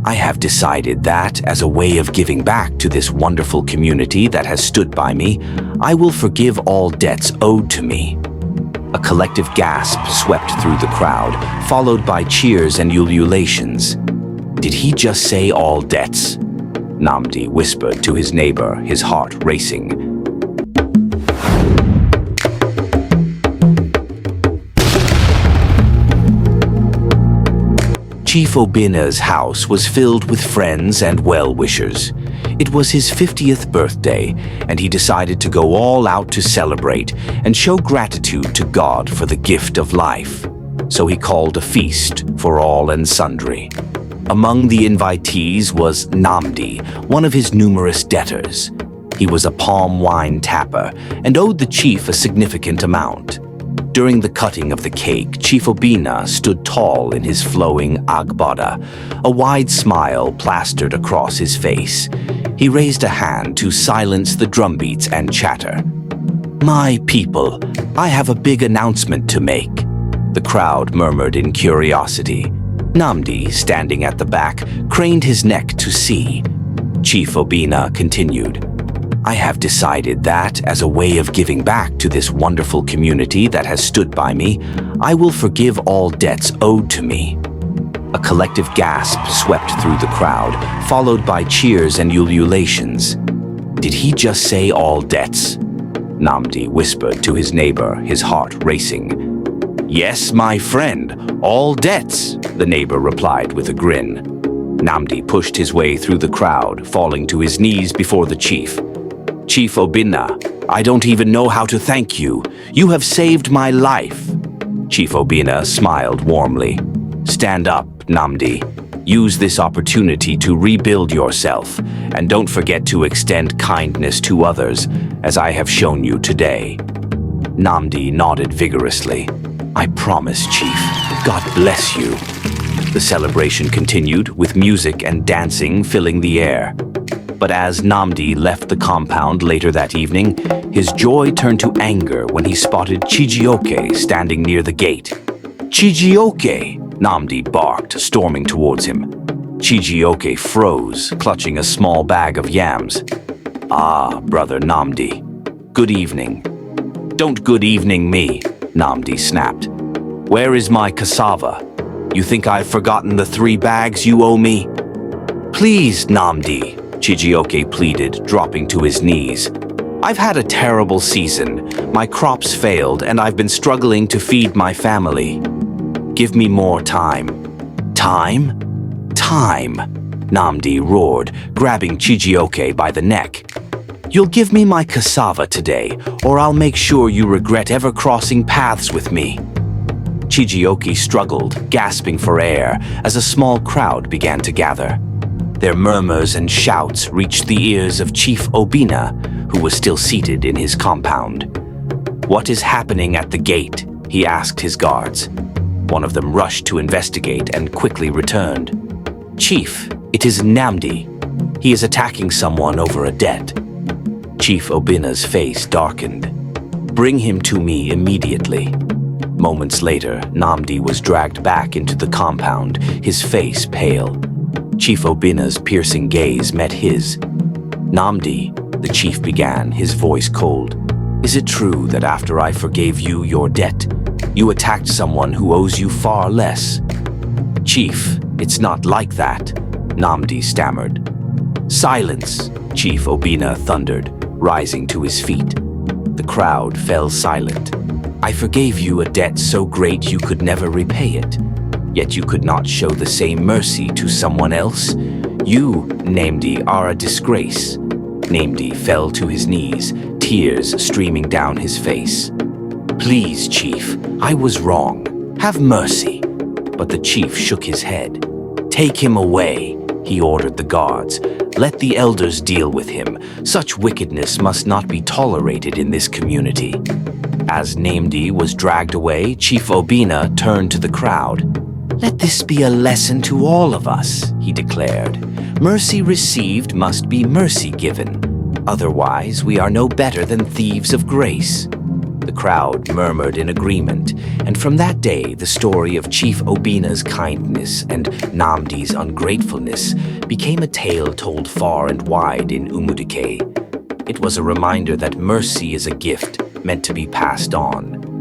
I have decided that, as a way of giving back to this wonderful community that has stood by me, I will forgive all debts owed to me." A collective gasp swept through the crowd, followed by cheers and ululations. "Did he just say all debts?" Namdi whispered to his neighbor, his heart racing. Chief Obina's house was filled with friends and well-wishers. It was his 50th birthday, and he decided to go all out to celebrate and show gratitude to God for the gift of life. So he called a feast for all and sundry. Among the invitees was Namdi, one of his numerous debtors. He was a palm wine tapper and owed the chief a significant amount. During the cutting of the cake, Chief Obina stood tall in his flowing agbada, a wide smile plastered across his face. He raised a hand to silence the drumbeats and chatter. "My people, I have a big announcement to make," the crowd murmured in curiosity. Namdi, standing at the back, craned his neck to see. Chief Obina continued, "I have decided that, as a way of giving back to this wonderful community that has stood by me, I will forgive all debts owed to me." A collective gasp swept through the crowd, followed by cheers and ululations. "Did he just say all debts?" Namdi whispered to his neighbor, his heart racing. "Yes, my friend, all debts," the neighbor replied with a grin. Namdi pushed his way through the crowd, falling to his knees before the chief. "Chief Obina, I don't even know how to thank you. You have saved my life." Chief Obina smiled warmly. "Stand up, Namdi. Use this opportunity to rebuild yourself, and don't forget to extend kindness to others, as I have shown you today." Namdi nodded vigorously. "I promise, Chief. God bless you." The celebration continued, with music and dancing filling the air. But as Namdi left the compound later that evening, his joy turned to anger when he spotted Chijioke standing near the gate. "Chijioke!" Namdi barked, storming towards him. Chijioke froze, clutching a small bag of yams. "Ah, brother Namdi. Good evening." "Don't good evening me," Namdi snapped. "Where is my cassava? You think I've forgotten the 3 bags you owe me?" "Please, Namdi," Chijioke pleaded, dropping to his knees. "I've had a terrible season. My crops failed, and I've been struggling to feed my family. Give me more time." "Time? Time!" Namdi roared, grabbing Chijioke by the neck. "You'll give me my cassava today, or I'll make sure you regret ever crossing paths with me." Chijioke struggled, gasping for air, as a small crowd began to gather. Their murmurs and shouts reached the ears of Chief Obina, who was still seated in his compound. "What is happening at the gate?" he asked his guards. One of them rushed to investigate and quickly returned. "Chief, it is Namdi. He is attacking someone over a debt." Chief Obina's face darkened. "Bring him to me immediately." Moments later, Namdi was dragged back into the compound, his face pale. Chief Obina's piercing gaze met his. "Namdi," the chief began, his voice cold, "is it true that after I forgave you your debt, you attacked someone who owes you far less?" "Chief, it's not like that," Namdi stammered. "Silence," Chief Obina thundered, rising to his feet. The crowd fell silent. "I forgave you a debt so great you could never repay it. Yet you could not show the same mercy to someone else? You, Namdi, are a disgrace." Namdi fell to his knees, tears streaming down his face. "Please, Chief, I was wrong. Have mercy." But the chief shook his head. "Take him away," he ordered the guards. "Let the elders deal with him. Such wickedness must not be tolerated in this community." As Namdi was dragged away, Chief Obina turned to the crowd. "Let this be a lesson to all of us," he declared. "Mercy received must be mercy given. Otherwise, we are no better than thieves of grace." The crowd murmured in agreement, and from that day the story of Chief Obina's kindness and Namdi's ungratefulness became a tale told far and wide in Umudike. It was a reminder that mercy is a gift meant to be passed on.